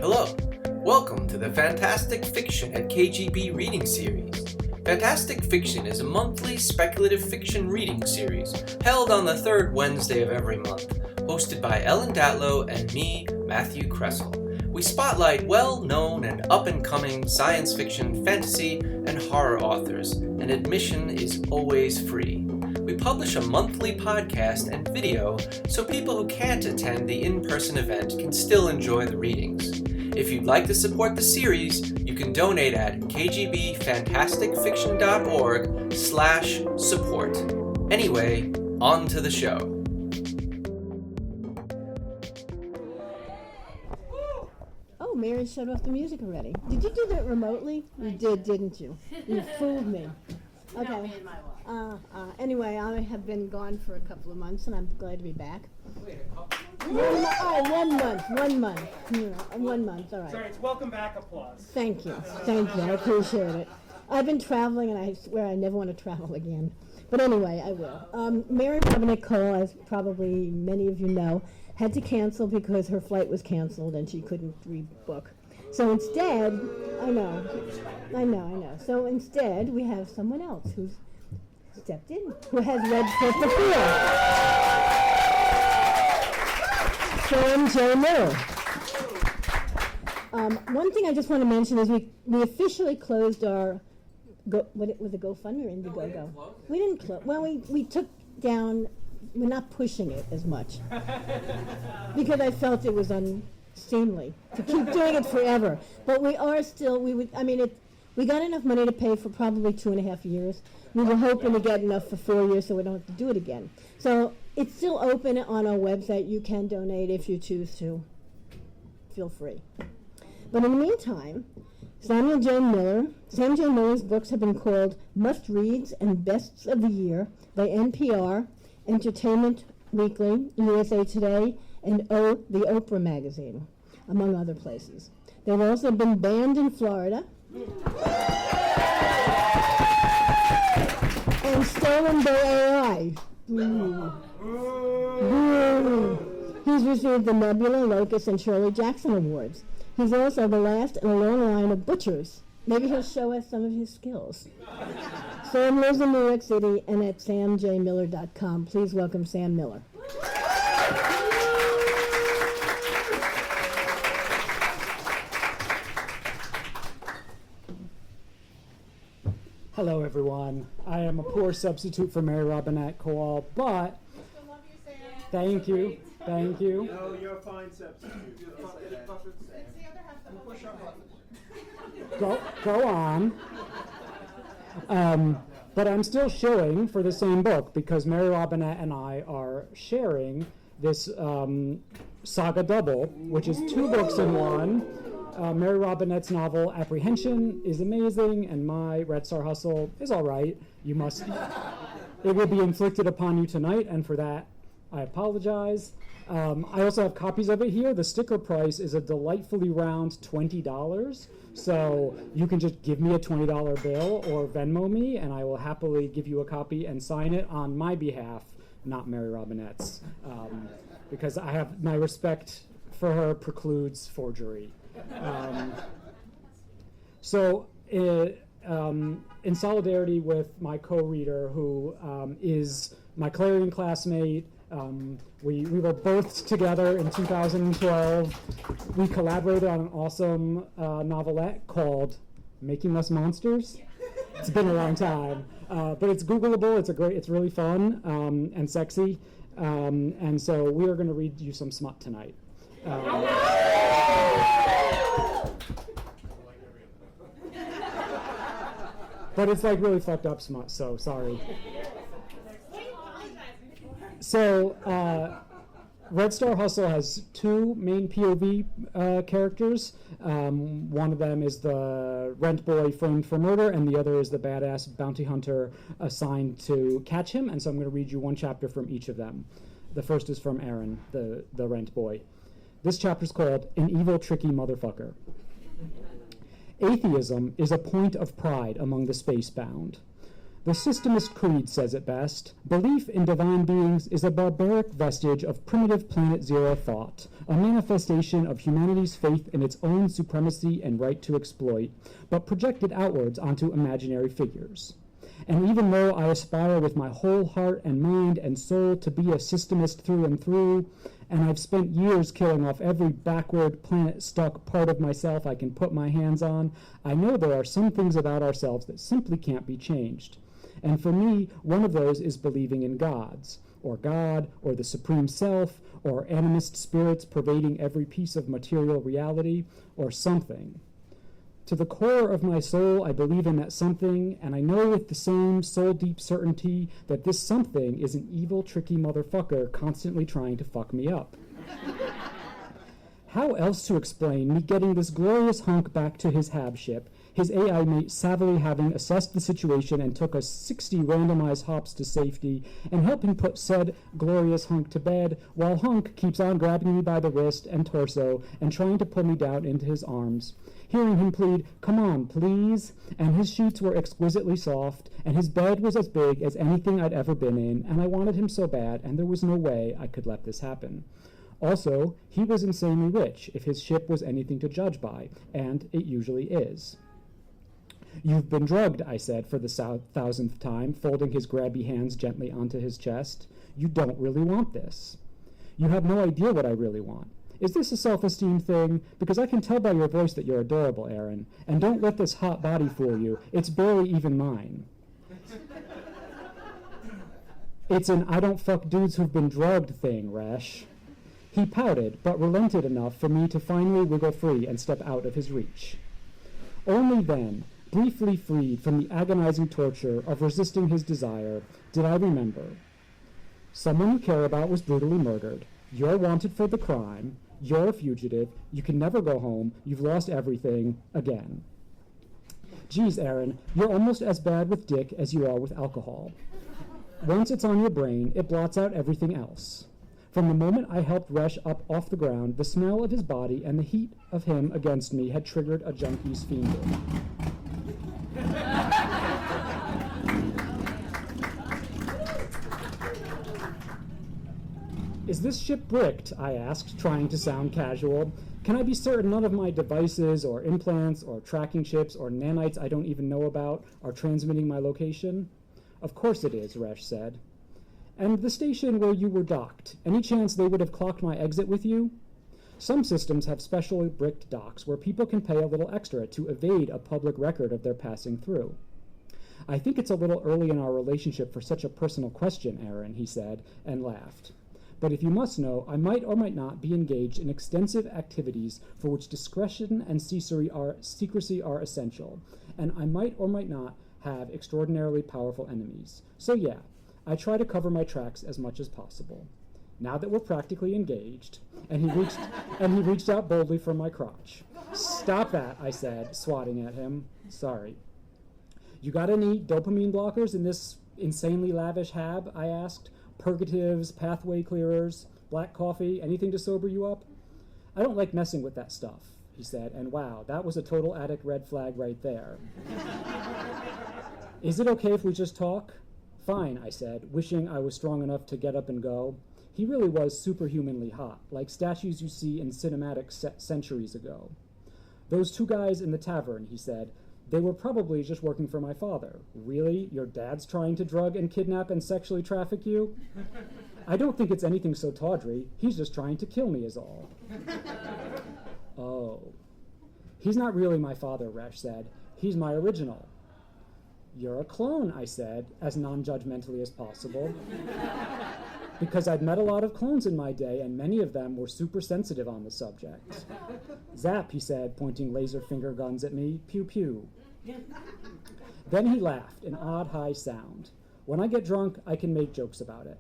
Hello, welcome to the Fantastic Fiction at KGB reading series. Fantastic Fiction is a monthly speculative fiction reading series held on the third Wednesday of every month, hosted by Ellen Datlow and me, Matthew Kressel. We spotlight well-known and up-and-coming science fiction, fantasy, and horror authors, and admission is always free. We publish a monthly podcast and video so people who can't attend the in-person event can still enjoy the readings. If you'd like to support the series, you can donate at kgbfantasticfiction.org/support. Anyway, on to the show. Oh, Mary shut off the music already. Did you do that remotely? You did, didn't you? You fooled me. Okay. Anyway, I have been gone for a couple of months, and I'm glad to be back. Wait, a couple? 1 month. 1 month, all right. Sorry, it's welcome back applause. Thank you, I appreciate it. I've been traveling, and I swear I never want to travel again. But anyway, I will. Mary Robinette Cole, as probably many of you know, had to cancel because her flight was canceled and she couldn't rebook. So instead, I know. So instead, we have someone else who's stepped in, who has read for Sam J. Miller. One thing I just want to mention is we officially closed our what was it, GoFundMe or Indiegogo? We didn't close. Well, we took down. We're not pushing it as much because I felt it was unseemly to keep doing it forever. But we are still. We got enough money to pay for probably 2.5 years. We were hoping to get enough for 4 years so we don't have to do it again. So it's still open on our website. You can donate if you choose to. Feel free. But in the meantime, Sam J. Miller's books have been called must-reads and bests of the year by NPR, Entertainment Weekly, USA Today, and the Oprah Magazine, among other places. They've also been banned in Florida and stolen by AI. He's received the Nebula, Locus, and Shirley Jackson Awards. He's also the last in a long line of butchers. Maybe he'll show us some of his skills. Sam lives in New York City and at samjmiller.com. Please welcome Sam Miller. Hello, everyone. I am a poor substitute for Mary Robinette Cole, but thank you. No, you're a fine substitute. Go on. But I'm still shilling for the same book because Mary Robinette and I are sharing this saga double, which is 2 books in one. Mary Robinette's novel Apprehension is amazing, and my Red Star Hustle is all right. It will be inflicted upon you tonight, and for that, I apologize. I also have copies of it here. The sticker price is a delightfully round $20, so you can just give me a $20 bill or Venmo me, and I will happily give you a copy and sign it on my behalf, not Mary Robinette's, because I have my respect for her precludes forgery. In solidarity with my co-reader, who is my Clarion classmate, we were both together in 2012. We collaborated on an awesome novelette called Making Us Monsters. It's been a long time, but it's Googleable. It's really fun and sexy, and so we are going to read you some smut tonight. But it's like really fucked up smut, so sorry. So, Red Star Hustle has 2 main POV characters. One of them is the rent boy framed for murder, and the other is the badass bounty hunter assigned to catch him. And so I'm going to read you one chapter from each of them. The first is from Aaron, the rent boy. This chapter is called An Evil, Tricky Motherfucker. Atheism is a point of pride among the spacebound. The systemist creed says it best. Belief in divine beings is a barbaric vestige of primitive Planet Zero thought, a manifestation of humanity's faith in its own supremacy and right to exploit, but projected outwards onto imaginary figures. And even though I aspire with my whole heart and mind and soul to be a systemist through and through, and I've spent years killing off every backward, planet-stuck part of myself I can put my hands on, I know there are some things about ourselves that simply can't be changed. And for me, one of those is believing in gods, or God, or the Supreme Self, or animist spirits pervading every piece of material reality, or something. To the core of my soul, I believe in that something, and I know with the same soul-deep certainty that this something is an evil, tricky motherfucker constantly trying to fuck me up. How else to explain me getting this glorious hunk back to his hab ship, his AI mate savvily having assessed the situation and took us 60 randomized hops to safety, and helping put said glorious hunk to bed, while Hunk keeps on grabbing me by the wrist and torso and trying to pull me down into his arms. Hearing him plead, "Come on, please," and his sheets were exquisitely soft, and his bed was as big as anything I'd ever been in, and I wanted him so bad, and there was no way I could let this happen. Also, he was insanely rich, if his ship was anything to judge by, and it usually is. "You've been drugged," I said for the 1,000th time, folding his grabby hands gently onto his chest. "You don't really want this." "You have no idea what I really want. Is this a self-esteem thing? Because I can tell by your voice that you're adorable, Aaron. And don't let this hot body fool you. It's barely even mine." "It's an I don't fuck dudes who've been drugged thing, Resh." He pouted, but relented enough for me to finally wiggle free and step out of his reach. Only then, briefly freed from the agonizing torture of resisting his desire, did I remember. Someone you care about was brutally murdered. You're wanted for the crime. You're a fugitive. You can never go home. You've lost everything again. Geez, Aaron, you're almost as bad with dick as you are with alcohol. Once it's on your brain, it blots out everything else. From the moment I helped Resh up off the ground, the smell of his body and the heat of him against me had triggered a junkie's fiending. "Is this ship bricked?" I asked, trying to sound casual. "Can I be certain none of my devices or implants or tracking chips or nanites I don't even know about are transmitting my location?" "Of course it is," Resh said. "And the station where you were docked, any chance they would have clocked my exit with you?" Some systems have specially bricked docks where people can pay a little extra to evade a public record of their passing through. "I think it's a little early in our relationship for such a personal question, Aaron," he said, and laughed. "But if you must know, I might or might not be engaged in extensive activities for which discretion and secrecy are essential, and I might or might not have extraordinarily powerful enemies. So yeah, I try to cover my tracks as much as possible. Now that we're practically engaged," and he reached out boldly for my crotch. "Stop that," I said, swatting at him. "Sorry." "You got any dopamine blockers in this insanely lavish hab?" I asked. "Purgatives, pathway clearers, black coffee, anything to sober you up?" "I don't like messing with that stuff," he said, and wow, that was a total addict red flag right there. "Is it okay if we just talk?" "Fine," I said, wishing I was strong enough to get up and go. He really was superhumanly hot, like statues you see in cinematics centuries ago. "Those two guys in the tavern," he said, "they were probably just working for my father." "Really? Your dad's trying to drug and kidnap and sexually traffic you?" "I don't think it's anything so tawdry. He's just trying to kill me is all." "Oh." "He's not really my father," Resh said. "He's my original." "You're a clone," I said, as non-judgmentally as possible. Because I'd met a lot of clones in my day, and many of them were super sensitive on the subject. "Zap," he said, pointing laser finger guns at me. "Pew pew." Then he laughed, an odd high sound. When I get drunk, I can make jokes about it.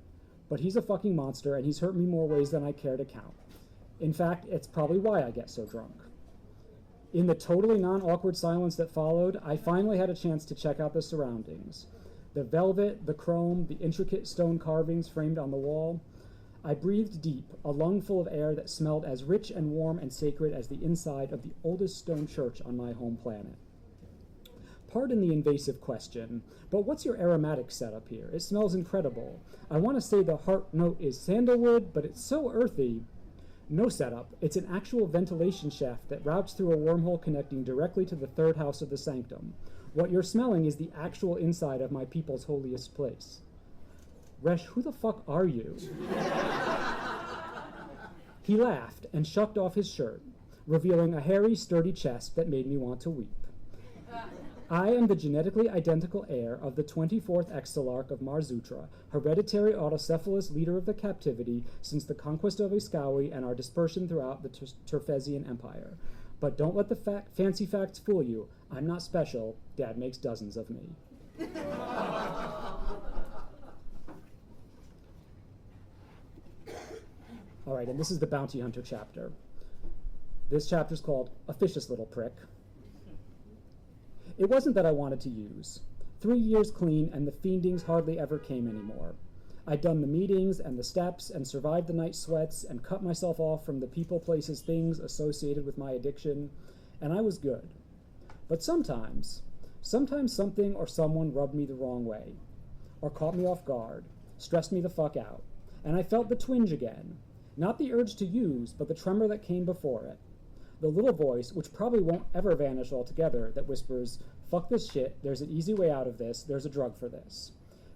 But he's a fucking monster, and he's hurt me more ways than I care to count. In fact, it's probably why I get so drunk. In the totally non-awkward silence that followed, I finally had a chance to check out the surroundings. The velvet, the chrome, the intricate stone carvings framed on the wall. I breathed deep, a lungful of air that smelled as rich and warm and sacred as the inside of the oldest stone church on my home planet. Pardon the invasive question, but what's your aromatic setup here? It smells incredible. I want to say the heart note is sandalwood, but it's so earthy. No setup. It's an actual ventilation shaft that routes through a wormhole connecting directly to the third house of the sanctum. What you're smelling is the actual inside of my people's holiest place. Resh, who the fuck are you? He laughed and shucked off his shirt, revealing a hairy, sturdy chest that made me want to weep. I am the genetically identical heir of the 24th Exalarch of Marzutra, hereditary autocephalous leader of the captivity since the conquest of Iskawi and our dispersion throughout the Terfesian Empire. But don't let the fancy facts fool you. I'm not special. Dad makes dozens of me. All right, and this is the Bounty Hunter chapter. This chapter's called Officious Little Prick. It wasn't that I wanted to use. 3 years clean, and the fiendings hardly ever came anymore. I'd done the meetings and the steps and survived the night sweats and cut myself off from the people, places, things associated with my addiction, and I was good. But sometimes something or someone rubbed me the wrong way, or caught me off guard, stressed me the fuck out, and I felt the twinge again. Not the urge to use, but the tremor that came before it. The little voice, which probably won't ever vanish altogether, that whispers, fuck this shit, there's an easy way out of this, there's a drug for this.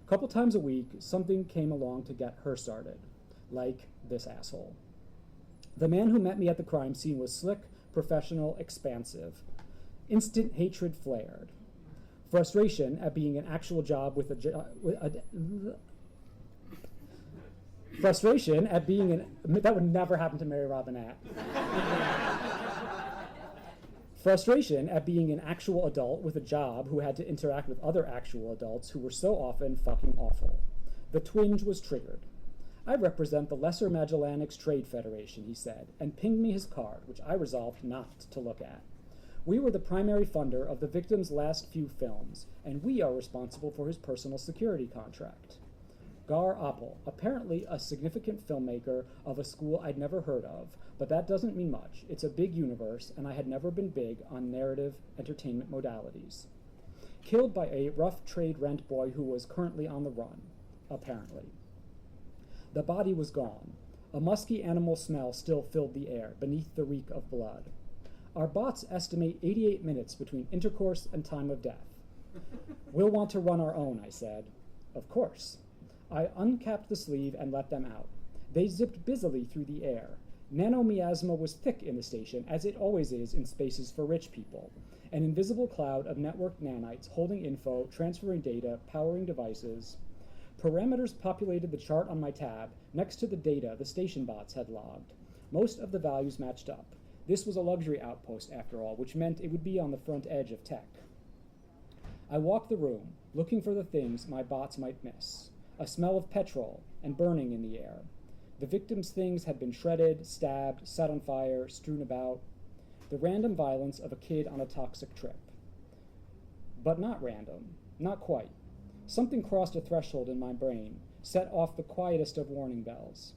A couple times a week, something came along to get her started. Like this asshole. The man who met me at the crime scene was slick, professional, expansive. Instant hatred flared. Frustration at being an actual job with frustration at being that would never happen to Mary Robinette. Frustration at being an actual adult with a job who had to interact with other actual adults who were so often fucking awful. The twinge was triggered. I represent the Lesser Magellanics Trade Federation, he said, and pinged me his card, which I resolved not to look at. We were the primary funder of the victim's last few films, and we are responsible for his personal security contract. Gar Appel, apparently a significant filmmaker of a school I'd never heard of, but that doesn't mean much. It's a big universe, and I had never been big on narrative entertainment modalities. Killed by a rough trade rent boy who was currently on the run, apparently. The body was gone. A musky animal smell still filled the air, beneath the reek of blood. Our bots estimate 88 minutes between intercourse and time of death. We'll want to run our own, I said. Of course. I uncapped the sleeve and let them out. They zipped busily through the air. Nanomiasma was thick in the station, as it always is in spaces for rich people. An invisible cloud of networked nanites holding info, transferring data, powering devices. Parameters populated the chart on my tab, next to the data the station bots had logged. Most of the values matched up. This was a luxury outpost, after all, which meant it would be on the front edge of tech. I walked the room, looking for the things my bots might miss. A smell of petrol and burning in the air. The victim's things had been shredded, stabbed, set on fire, strewn about. The random violence of a kid on a toxic trip. But not random. Not quite. Something crossed a threshold in my brain, set off the quietest of warning bells.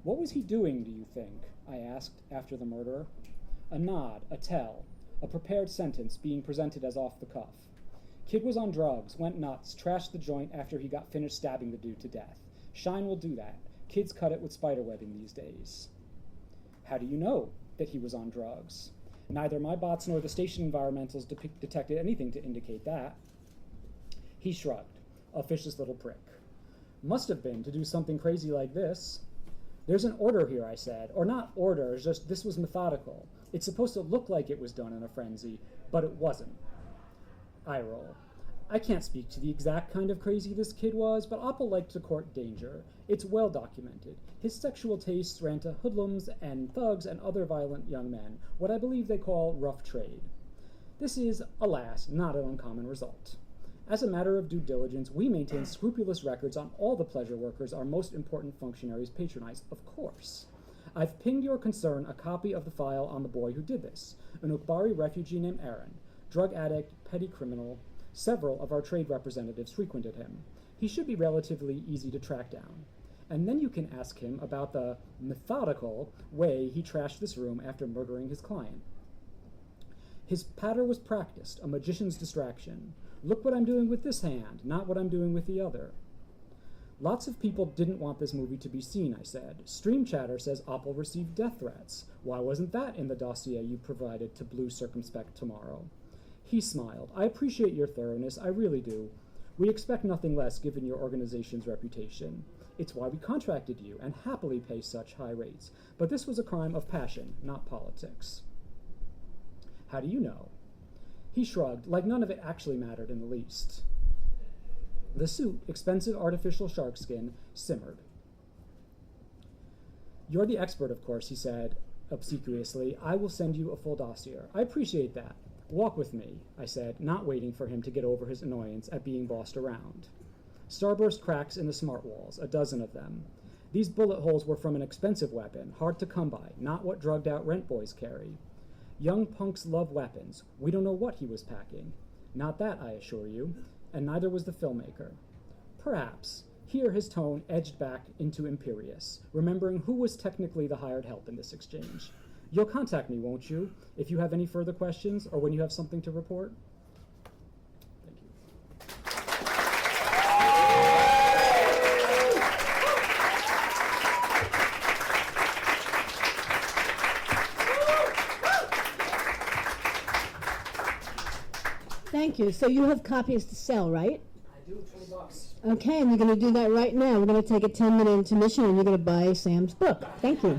What was he doing, do you think? I asked after the murder. A nod, a tell, a prepared sentence being presented as off the cuff. Kid was on drugs, went nuts, trashed the joint after he got finished stabbing the dude to death. Shine will do that. Kids cut it with spiderwebbing these days. How do you know that he was on drugs? Neither my bots nor the station environmentals detected anything to indicate that. He shrugged. Officious little prick. Must have been to do something crazy like this. There's an order here, I said. Or not order, just this was methodical. It's supposed to look like it was done in a frenzy, but it wasn't. Eye roll. I can't speak to the exact kind of crazy this kid was, but Appel liked to court danger. It's well documented. His sexual tastes ran to hoodlums and thugs and other violent young men, what I believe they call rough trade. This is, alas, not an uncommon result. As a matter of due diligence, we maintain scrupulous records on all the pleasure workers our most important functionaries patronize, of course. I've pinged your concern a copy of the file on the boy who did this, an Ukbari refugee named Aaron, drug addict, petty criminal. Several of our trade representatives frequented him. He should be relatively easy to track down. And then you can ask him about the methodical way he trashed this room after murdering his client. His patter was practiced, a magician's distraction. Look what I'm doing with this hand, not what I'm doing with the other. Lots of people didn't want this movie to be seen, I said. Stream Chatter says Opel received death threats. Why wasn't that in the dossier you provided to Blue Circumspect tomorrow? He smiled. I appreciate your thoroughness, I really do. We expect nothing less given your organization's reputation. It's why we contracted you and happily pay such high rates. But this was a crime of passion, not politics. How do you know? He shrugged, like none of it actually mattered in the least. The suit, expensive artificial shark skin, simmered. You're the expert, of course, he said obsequiously. I will send you a full dossier. I appreciate that. Walk with me, I said, not waiting for him to get over his annoyance at being bossed around. Starburst cracks in the smart walls, a dozen of them. These bullet holes were from an expensive weapon, hard to come by, not what drugged-out rent boys carry. Young punks love weapons. We don't know what he was packing. Not that, I assure you, and neither was the filmmaker. Perhaps. Here his tone edged back into imperious, remembering who was technically the hired help in this exchange. You'll contact me, won't you, if you have any further questions or when you have something to report? Thank you. Thank you. So you have copies to sell, right? I do, $20. Okay, and you're going to do that right now. We're going to take a 10-minute intermission, and you're going to buy Sam's book. Thank you.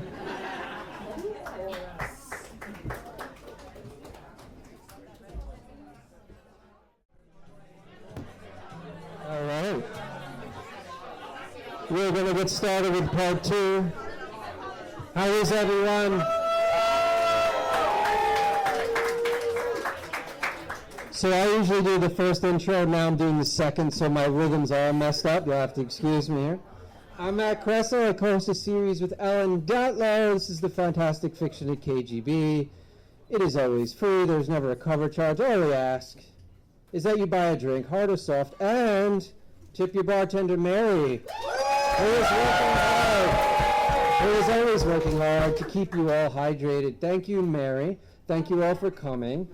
All right. We're going to get started with part 2. How is everyone? So I usually do the first intro, now I'm doing the second, so my rhythms are messed up. You'll have to excuse me here. I'm Matt Kressel. I co-host a series with Ellen Datlow. This is the Fantastic Fiction at KGB. It is always free. There's never a cover charge. All we ask is that you buy a drink, hard or soft, and tip your bartender, Mary, who is working hard. Who is always working hard to keep you all hydrated. Thank you, Mary. Thank you all for coming.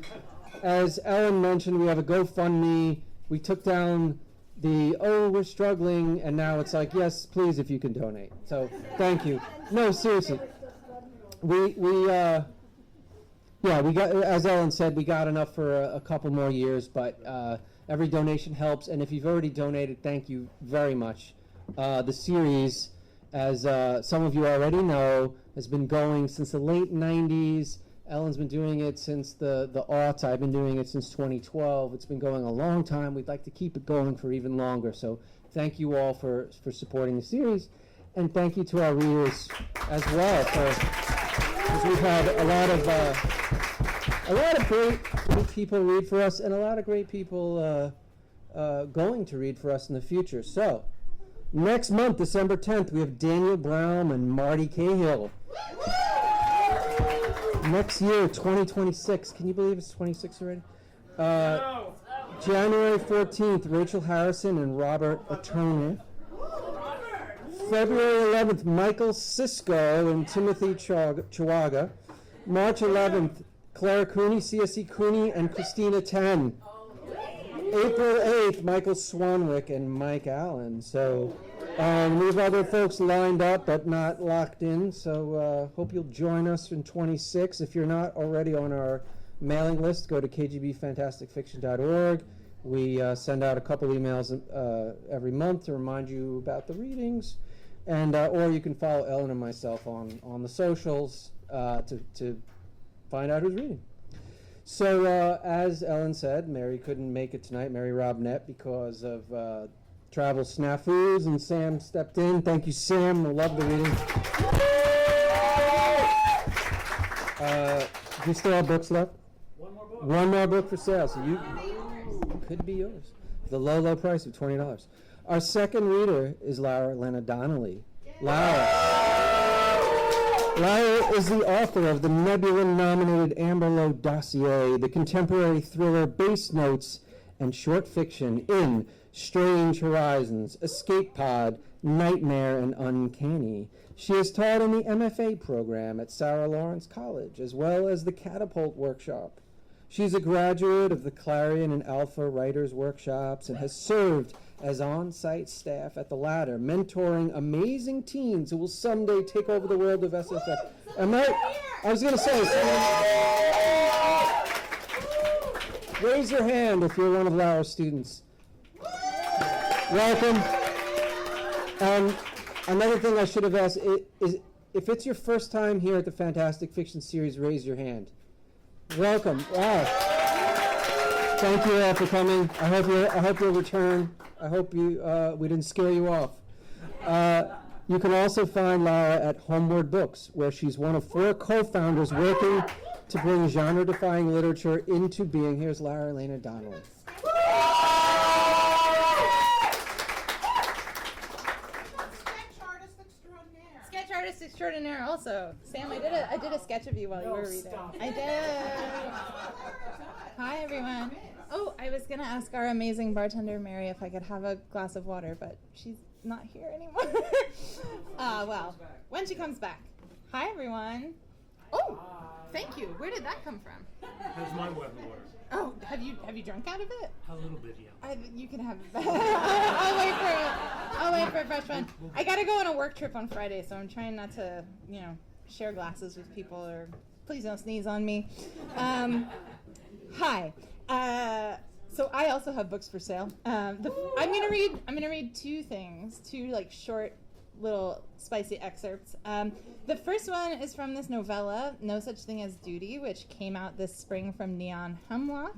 As Ellen mentioned, we have a GoFundMe. We took down the, oh, we're struggling, and now it's like, yes, please, if you can donate. So, thank you. No, seriously. We got, as Ellen said, we got enough for a couple more years, but every donation helps, and if you've already donated, thank you very much. The series, as some of you already know, has been going since the late 90s. Ellen's been doing it since the aughts. I've been doing it since 2012. It's been going a long time. We'd like to keep it going for even longer. So thank you all for supporting the series. And thank you to our readers as well. Because we've had a lot of great people read for us and a lot of great people going to read for us in the future. So next month, December 10th, we have Daniel Brown and Marty Cahill. Next year, 2026. Can you believe it's 26 already? January 14th, Rachel Harrison and Robert Attorney. February 11th, Michael Sisko and Timothy Chihuaga. March 11th, Clara Cooney, CSE Cooney, and Christina Ten. April 8th, Michael Swanwick and Mike Allen. So we have other folks lined up but not locked in, so hope you'll join us in 26. If you're not already on our mailing list, go to kgbfantasticfiction.org. We send out a couple emails every month to remind you about the readings, and or you can follow Ellen and myself on the socials to find out who's reading. So as Ellen said, Mary couldn't make it tonight, Mary Robnett, because of travel snafus, and Sam stepped in. Thank you, Sam. I love the reading. Do you still have books left? One more book. One more book for sale, so you could be yours. The low, low price of $20. Our second reader is Lara Elena Donnelly. Lara is the author of the Nebula-nominated Amberlough Dossier, the contemporary thriller Base Notes, and short fiction in Strange Horizons, Escape Pod, Nightmare, and Uncanny. She has taught in the MFA program at Sarah Lawrence College, as well as the Catapult Workshop. She's a graduate of the Clarion and Alpha Writers Workshops and has served as on-site staff at the latter, mentoring amazing teens who will someday take over the world of SFX. I was going to say, raise your hand if you're one of Lara's students. Welcome. And another thing I should have asked is if it's your first time here at the Fantastic Fiction Series, raise your hand. Welcome. Wow. Thank you all for coming. I hope you'll return. I hope we didn't scare you off. You can also find Lara at Homeward Books, where she's one of 4 co-founders working to bring genre-defying literature into being. Here's Lara Elena Donnelly. Sketch artist extraordinaire also. Sam, I did a sketch of you while you were reading. Stop. I did. Hi, everyone. Oh, I was going to ask our amazing bartender, Mary, if I could have a glass of water, but she's not here anymore. Well, when she comes back. Hi, everyone. Oh, thank you. Where did that come from? That's my water. Oh, have you drunk out of it? A little bit, yeah. You can have it. I'll wait for a fresh one. I gotta go on a work trip on Friday, so I'm trying not to, share glasses with people, or please don't sneeze on me. Hi. So I also have books for sale. I'm gonna read 2 things, 2 short little spicy excerpts. The first one is from this novella, No Such Thing as Duty, which came out this spring from Neon Hemlock.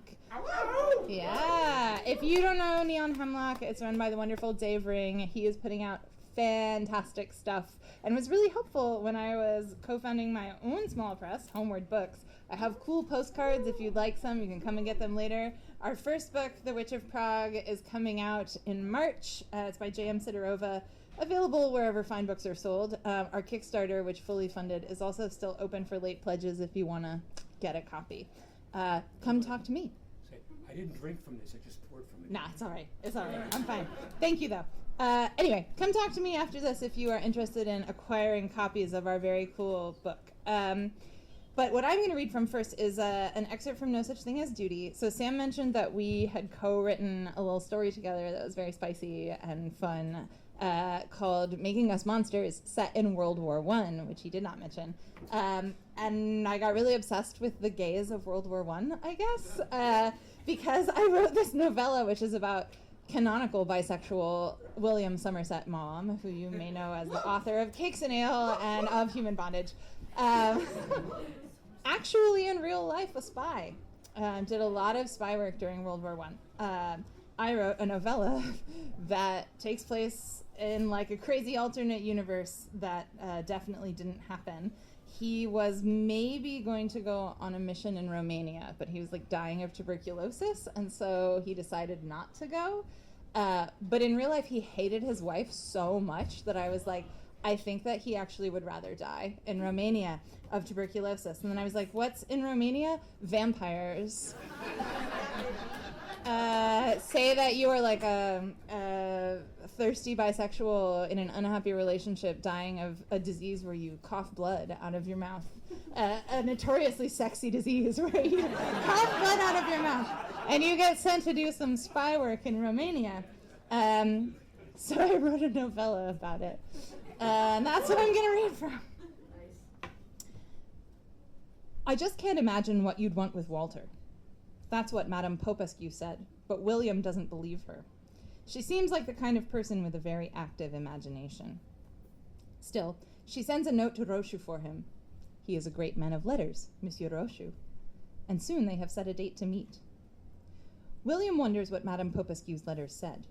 Yeah, if you don't know Neon Hemlock, it's run by the wonderful Dave Ring. He is putting out fantastic stuff and was really helpful when I was co-founding my own small press, Homeward Books. I have cool postcards. If you'd like some, you can come and get them later. Our first book, The Witch of Prague, is coming out in March. It's by J.M. Sidorova. Available wherever fine books are sold. Our Kickstarter, which fully funded, is also still open for late pledges if you want to get a copy. Come talk to me. Say, I didn't drink from this, I just poured from it. Nah, it's all right. It's all right. I'm fine. Thank you, though. Anyway, come talk to me after this if you are interested in acquiring copies of our very cool book. But what I'm going to read from first is an excerpt from No Such Thing as Duty. So Sam mentioned that we had co-written a little story together that was very spicy and fun, called Making Us Monsters, set in World War I, which he did not mention. And I got really obsessed with the gays of World War I, I guess, because I wrote this novella, which is about canonical bisexual William Somerset Maugham, who you may know as the author of Cakes and Ale and of Human Bondage. Actually, in real life, a spy. Did a lot of spy work during World War I. I wrote a novella that takes place in a crazy alternate universe that definitely didn't happen. He was maybe going to go on a mission in Romania, but he was dying of tuberculosis, and so he decided not to go. But in real life, he hated his wife so much that I was like, I think that he actually would rather die in Romania of tuberculosis. And then I was like, what's in Romania? Vampires. Say that you are a thirsty bisexual in an unhappy relationship dying of a disease where you cough blood out of your mouth. A notoriously sexy disease where you cough blood out of your mouth. And you get sent to do some spy work in Romania. So I wrote a novella about it. And that's what I'm going to read from. I just can't imagine what you'd want with Walter. That's what Madame Popescu said, but William doesn't believe her. She seems like the kind of person with a very active imagination. Still, she sends a note to Rochu for him. He is a great man of letters, Monsieur Rochu. And soon they have set a date to meet. William wonders what Madame Popescu's letters said.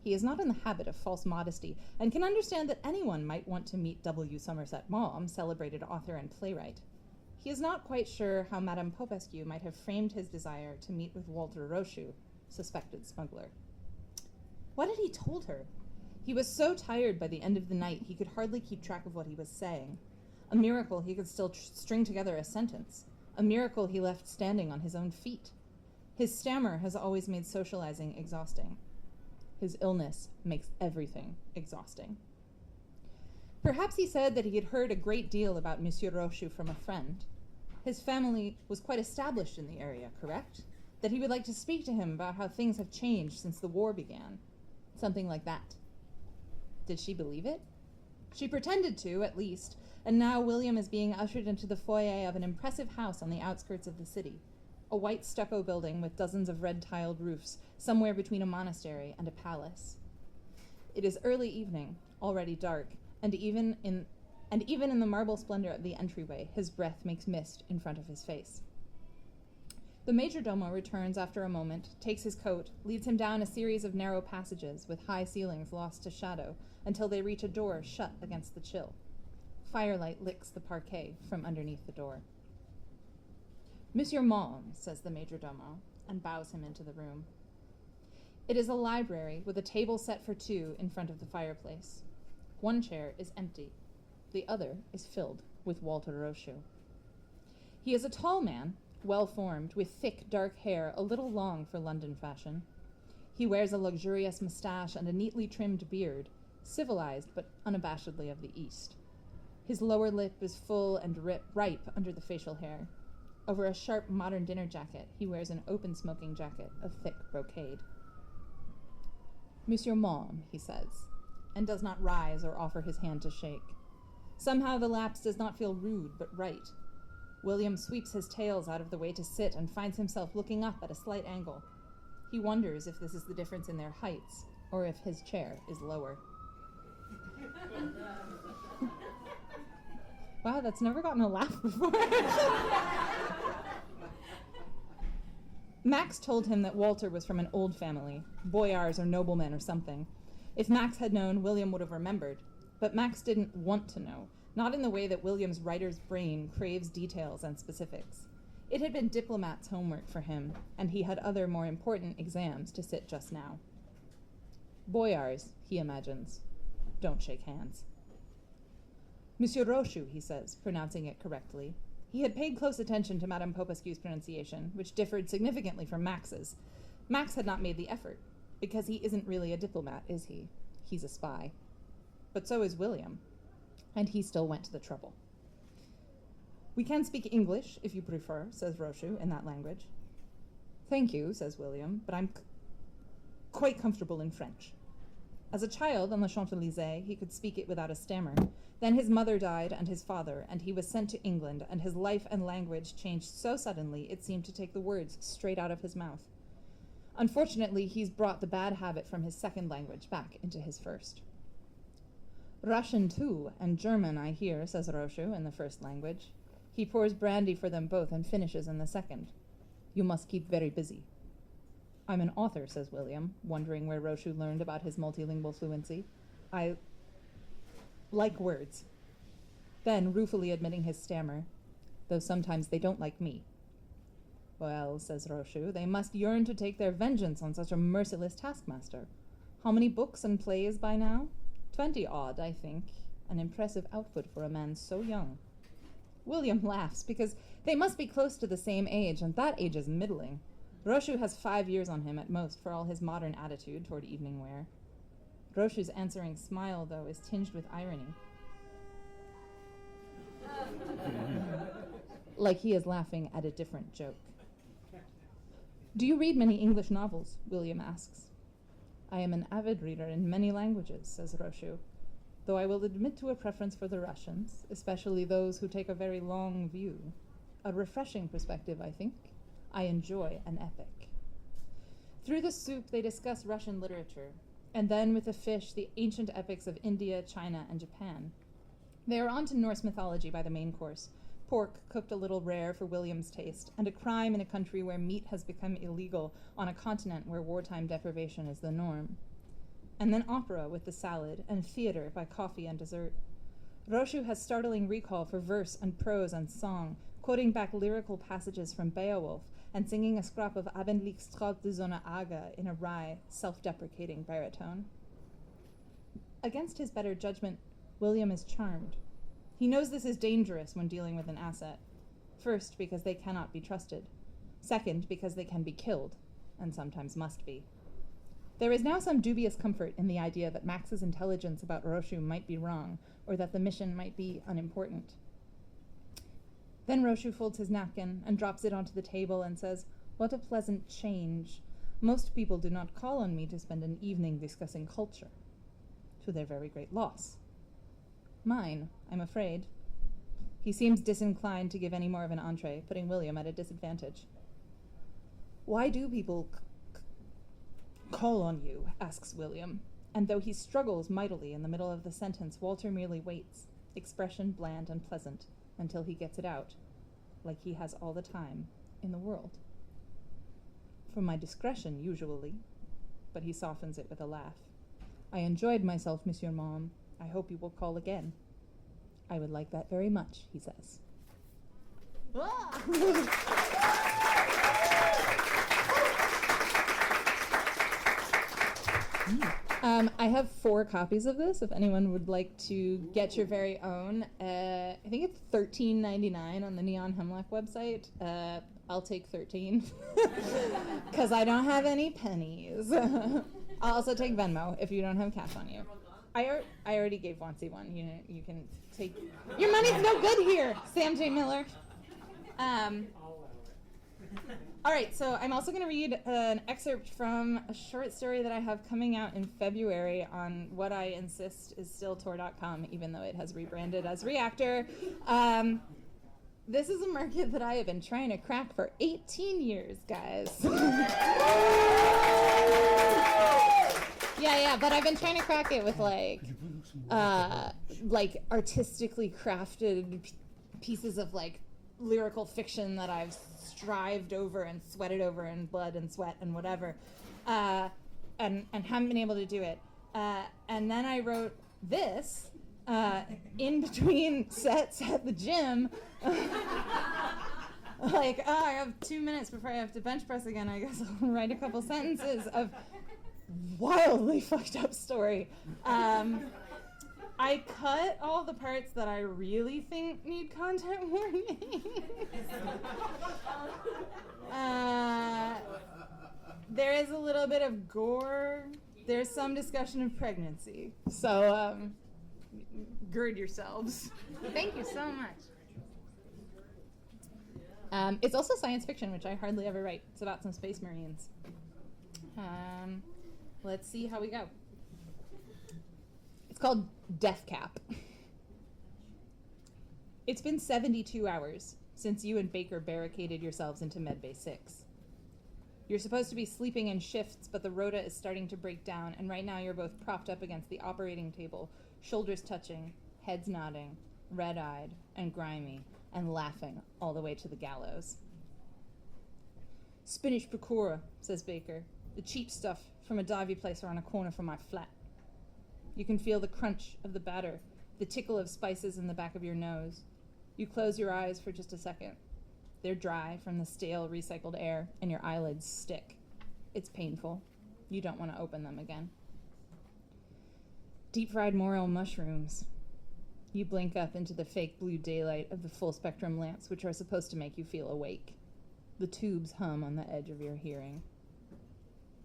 He is not in the habit of false modesty, and can understand that anyone might want to meet W. Somerset Maugham, celebrated author and playwright. He is not quite sure how Madame Popescu might have framed his desire to meet with Walter Rochu, suspected smuggler. What had he told her? He was so tired by the end of the night he could hardly keep track of what he was saying. A miracle he could still string together a sentence. A miracle he left standing on his own feet. His stammer has always made socializing exhausting. His illness makes everything exhausting. Perhaps he said that he had heard a great deal about Monsieur Rochu from a friend. His family was quite established in the area, correct? That he would like to speak to him about how things have changed since the war began. Something like that. Did she believe it? She pretended to, at least, and now William is being ushered into the foyer of an impressive house on the outskirts of the city. A white stucco building with dozens of red-tiled roofs, somewhere between a monastery and a palace. It is early evening, already dark, and even in the marble splendor of the entryway, his breath makes mist in front of his face. The majordomo returns after a moment, takes his coat, leads him down a series of narrow passages with high ceilings lost to shadow until they reach a door shut against the chill. Firelight licks the parquet from underneath the door. Monsieur Maugham, says the majordomo, and bows him into the room. It is a library with a table set for two in front of the fireplace. One chair is empty. The other is filled with Walter Rochu. He is a tall man, well-formed, with thick, dark hair, a little long for London fashion. He wears a luxurious mustache and a neatly trimmed beard, civilized but unabashedly of the East. His lower lip is full and ripe under the facial hair. Over a sharp modern dinner jacket, he wears an open smoking jacket of thick brocade. Monsieur Maugham, he says, and does not rise or offer his hand to shake. Somehow the lapse does not feel rude, but right. William sweeps his tails out of the way to sit and finds himself looking up at a slight angle. He wonders if this is the difference in their heights, or if his chair is lower. Wow, that's never gotten a laugh before. Max told him that Walter was from an old family, boyars or noblemen or something. If Max had known, William would have remembered. But Max didn't want to know, not in the way that William's writer's brain craves details and specifics. It had been diplomat's homework for him, and he had other more important exams to sit just now. Boyars, he imagines, don't shake hands. Monsieur Rochu, he says, pronouncing it correctly. He had paid close attention to Madame Popescu's pronunciation, which differed significantly from Max's. Max had not made the effort, because he isn't really a diplomat, is he? He's a spy. But so is William, and he still went to the trouble. We can speak English, if you prefer, says Rochu, in that language. Thank you, says William, but I'm quite comfortable in French. As a child on the Champs-Élysées, he could speak it without a stammer. Then his mother died and his father, and he was sent to England, and his life and language changed so suddenly it seemed to take the words straight out of his mouth. Unfortunately, he's brought the bad habit from his second language back into his first. Russian, too, and German, I hear, says Rochu in the first language. He pours brandy for them both and finishes in the second. You must keep very busy. I'm an author, says William, wondering where Rochu learned about his multilingual fluency. I like words. Then, ruefully admitting his stammer, though sometimes they don't like me. Well, says Rochu, they must yearn to take their vengeance on such a merciless taskmaster. How many books and plays by now? 20 odd, I think. An impressive output for a man so young. William laughs, because they must be close to the same age, and that age is middling. Rochu has 5 years on him at most for all his modern attitude toward evening wear. Rochu's answering smile, though, is tinged with irony. Like he is laughing at a different joke. Do you read many English novels? William asks. I am an avid reader in many languages, says Rochu, though I will admit to a preference for the Russians, especially those who take a very long view. A refreshing perspective, I think. I enjoy an epic. Through the soup, they discuss Russian literature, and then with the fish, the ancient epics of India, China, and Japan. They are on to Norse mythology by the main course, pork cooked a little rare for William's taste, and a crime in a country where meat has become illegal on a continent where wartime deprivation is the norm. And then opera with the salad, and theater by coffee and dessert. Rochu has startling recall for verse and prose and song, quoting back lyrical passages from Beowulf and singing a scrap of Abendlich strahlt die Sonne Aga in a wry, self-deprecating baritone. Against his better judgment, William is charmed. He knows this is dangerous when dealing with an asset. First, because they cannot be trusted. Second, because they can be killed, and sometimes must be. There is now some dubious comfort in the idea that Max's intelligence about Rochu might be wrong, or that the mission might be unimportant. Then Roshu folds his napkin and drops it onto the table and says, "What a pleasant change. Most people do not call on me to spend an evening discussing culture, to their very great loss. Mine, I'm afraid." He seems disinclined to give any more of an entree, putting William at a disadvantage. "Why do people call on you?" asks William, and though he struggles mightily in the middle of the sentence, Walter merely waits, expression bland and pleasant, until he gets it out, like he has all the time in the world. "For my discretion, usually," but he softens it with a laugh. "I enjoyed myself, Monsieur Mom. I hope you will call again." "I would like that very much," he says. I have 4 copies of this if anyone would like to get your very own. I think it's $13.99 on the Neon Hemlock website. I'll take 13 because I don't have any pennies. I'll also take Venmo if you don't have cash on you. I already gave Wancy one. You can take. Your money's no good here, Sam J. Miller. All right, so I'm also going to read an excerpt from a short story that I have coming out in February on what I insist is still Tor.com, even though it has rebranded as Reactor. This is a market that I have been trying to crack for 18 years, guys. Yeah, but I've been trying to crack it with like artistically crafted pieces of like lyrical fiction that I've strived over and sweated over in blood and sweat and whatever, and haven't been able to do it. And then I wrote this in between sets at the gym. I have 2 minutes before I have to bench press again. I guess I'll write a couple sentences of wildly fucked up story. I cut all the parts that I really think need content warnings. There is a little bit of gore. There's some discussion of pregnancy. So gird yourselves. Thank you so much. It's also science fiction, which I hardly ever write. It's about some space marines. Let's see how we go. It's called Death Cap. It's been 72 hours since you and Baker barricaded yourselves into Medbay 6. You're supposed to be sleeping in shifts, but the rota is starting to break down, and right now you're both propped up against the operating table, shoulders touching, heads nodding, red-eyed and grimy, and laughing all the way to the gallows. "Spinach pakora," says Baker. "The cheap stuff from a divey place around a corner from my flat." You can feel the crunch of the batter, the tickle of spices in the back of your nose. You close your eyes for just a second. They're dry from the stale, recycled air, and your eyelids stick. It's painful. You don't want to open them again. Deep-fried morel mushrooms. You blink up into the fake blue daylight of the full-spectrum lamps, which are supposed to make you feel awake. The tubes hum on the edge of your hearing.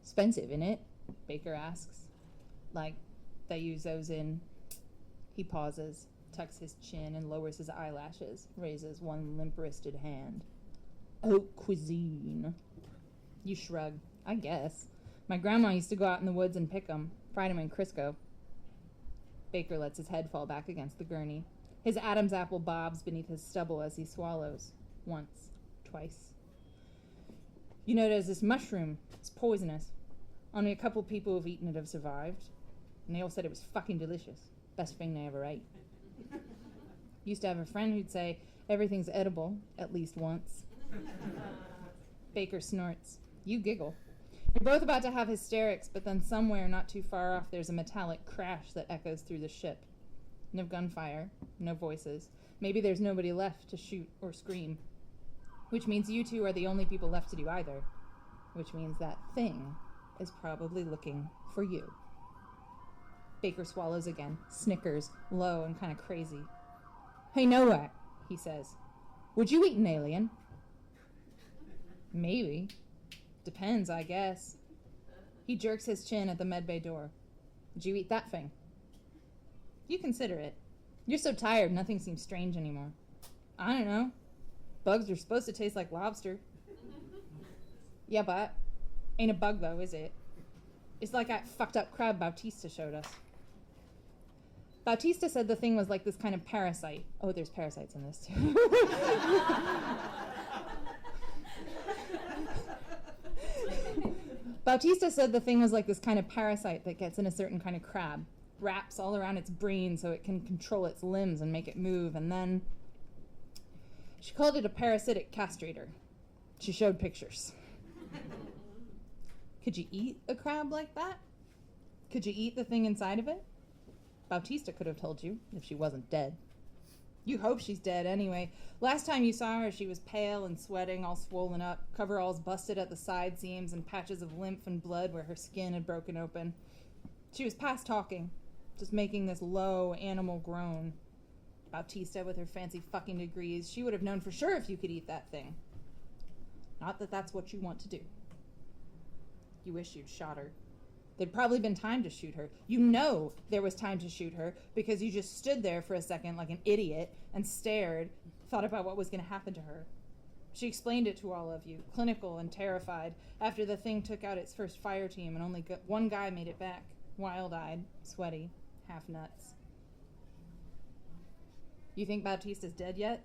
"Expensive, innit?" Baker asks. "Like, they use those in..." He pauses, tucks his chin and lowers his eyelashes, raises one limp-wristed hand. "Haute cuisine." You shrug. "I guess. My grandma used to go out in the woods and pick 'em, fried 'em in Crisco." Baker lets his head fall back against the gurney. His Adam's apple bobs beneath his stubble as he swallows. Once, twice. "You know, there's this mushroom. It's poisonous. Only a couple people who've eaten it have survived. And they all said it was fucking delicious. Best thing they ever ate." Used to have a friend who'd say, "Everything's edible, at least once." Baker snorts. You giggle. You're both about to have hysterics, but then somewhere not too far off there's a metallic crash that echoes through the ship. No gunfire, no voices. Maybe there's nobody left to shoot or scream. Which means you two are the only people left to do either. Which means that thing is probably looking for you. Baker swallows again, snickers, low and kind of crazy. "Hey, Nowak," he says. "Would you eat an alien?" "Maybe. Depends, I guess." He jerks his chin at the medbay door. "Would you eat that thing?" "You consider it. You're so tired, nothing seems strange anymore." "I don't know. Bugs are supposed to taste like lobster. Yeah, but ain't a bug though, is it? It's like that fucked up crab Bautista showed us. Bautista said the thing was like this kind of parasite. Oh, there's parasites in this too. Bautista said the thing was like this kind of parasite that gets in a certain kind of crab, wraps all around its brain so it can control its limbs and make it move, and then she called it a parasitic castrator. She showed pictures. Could you eat a crab like that? Could you eat the thing inside of it? Bautista could have told you if she wasn't dead. You hope she's dead anyway. Last time you saw her, she was pale and sweating, all swollen up, coveralls busted at the side seams and patches of lymph and blood where her skin had broken open. She was past talking, just making this low animal groan. Bautista with her fancy fucking degrees, she would have known for sure if you could eat that thing. Not that that's what you want to do. You wish you'd shot her. There'd probably been time to shoot her. You know there was time to shoot her because you just stood there for a second like an idiot and stared, thought about what was going to happen to her. She explained it to all of you, clinical and terrified, after the thing took out its first fire team and only one guy made it back, wild-eyed, sweaty, half nuts. You think Bautista's dead yet?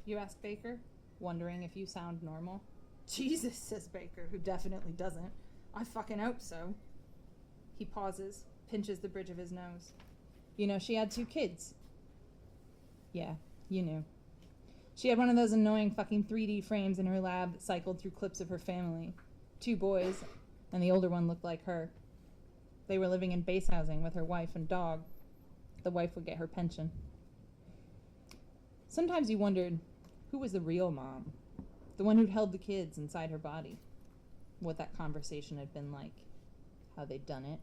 You ask Baker, wondering if you sound normal. Jesus, says Baker, who definitely doesn't. I fucking hope so. He pauses, pinches the bridge of his nose. You know, she had 2 kids. Yeah, you knew. She had one of those annoying fucking 3D frames in her lab that cycled through clips of her family. 2 boys, and the older one looked like her. They were living in base housing with her wife and dog. The wife would get her pension. Sometimes you wondered, who was the real mom? The one who'd held the kids inside her body. What that conversation had been like. How they'd done it.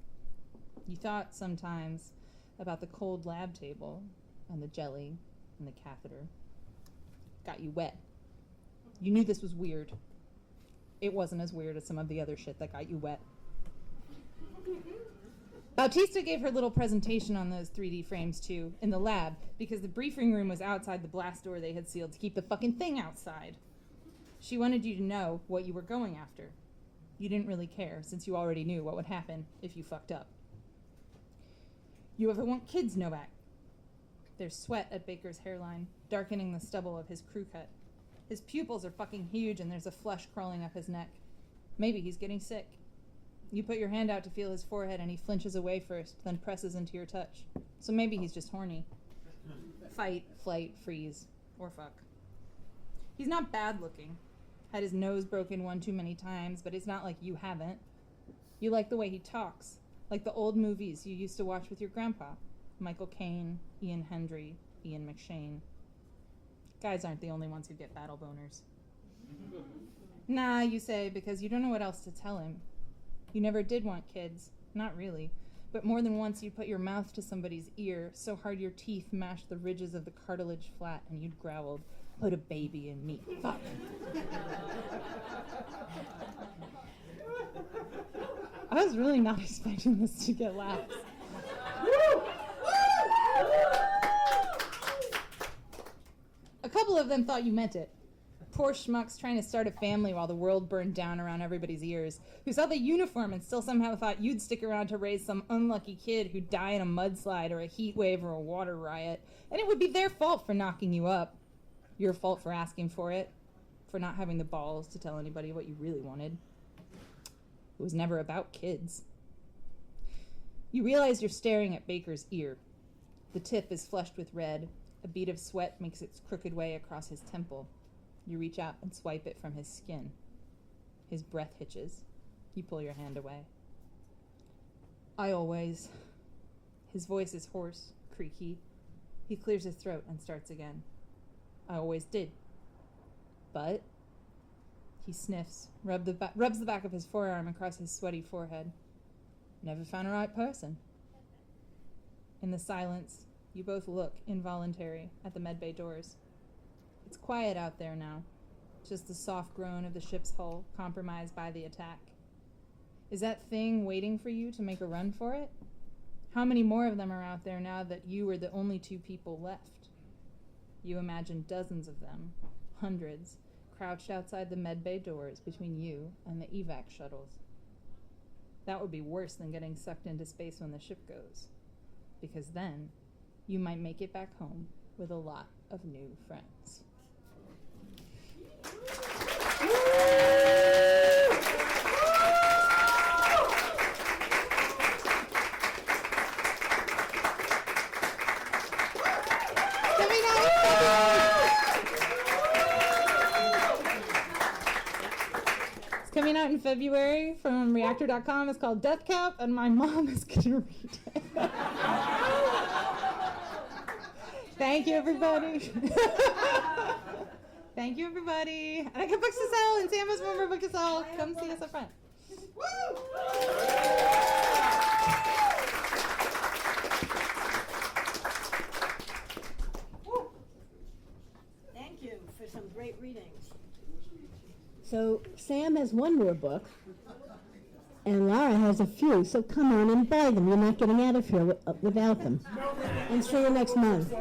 You thought sometimes about the cold lab table and the jelly and the catheter. Got you wet. You knew this was weird. It wasn't as weird as some of the other shit that got you wet. Bautista gave her little presentation on those 3D frames too, in the lab, because the briefing room was outside the blast door they had sealed to keep the fucking thing outside. She wanted you to know what you were going after. You didn't really care, since you already knew what would happen if you fucked up. You ever want kids, Novak? There's sweat at Baker's hairline, darkening the stubble of his crew cut. His pupils are fucking huge and there's a flush crawling up his neck. Maybe he's getting sick. You put your hand out to feel his forehead and he flinches away first, then presses into your touch. So maybe he's just horny. Fight, flight, freeze, or fuck. He's not bad looking. Had his nose broken one too many times, but it's not like you haven't. You like the way he talks, like the old movies you used to watch with your grandpa. Michael Caine, Ian Hendry, Ian McShane. Guys aren't the only ones who get battle boners. Nah, you say, because you don't know what else to tell him. You never did want kids, not really. But more than once you'd put your mouth to somebody's ear so hard your teeth mashed the ridges of the cartilage flat and you'd growled, "Put a baby in me, fuck." I was really not expecting this to get laughs. A couple of them thought you meant it. Poor schmucks trying to start a family while the world burned down around everybody's ears, who saw the uniform and still somehow thought you'd stick around to raise some unlucky kid who'd die in a mudslide or a heat wave or a water riot, and it would be their fault for knocking you up. Your fault for asking for it, for not having the balls to tell anybody what you really wanted. It was never about kids. You realize you're staring at Baker's ear. The tip is flushed with red. A bead of sweat makes its crooked way across his temple. You reach out and swipe it from his skin. His breath hitches. You pull your hand away. I always... His voice is hoarse, creaky. He clears his throat and starts again. I always did. But... He sniffs, rubs the back of his forearm across his sweaty forehead. Never found a right person. In the silence, you both look, involuntary, at the medbay doors. It's quiet out there now, just the soft groan of the ship's hull, compromised by the attack. Is that thing waiting for you to make a run for it? How many more of them are out there now that you are the only 2 people left? You imagine dozens of them, hundreds, crouched outside the medbay doors between you and the evac shuttles. That would be worse than getting sucked into space when the ship goes, because then you might make it back home with a lot of new friends. Coming out in February from reactor.com. It's called Death Cap, and my mom is going to read it. Thank you, everybody. Thank you, everybody. And I got books to sell, and Sam has one more book to sell. Come see us up front. Thank you for some great readings. So Sam has one more book, and Lara has a few, so come on and buy them. You're not getting out of here without them. And see you next month.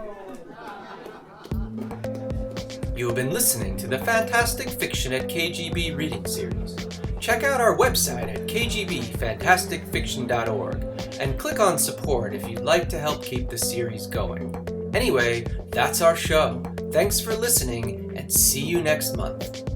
You have been listening to the Fantastic Fiction at KGB reading series. Check out our website at kgbfantasticfiction.org and click on support if you'd like to help keep the series going. Anyway, that's our show. Thanks for listening, and see you next month.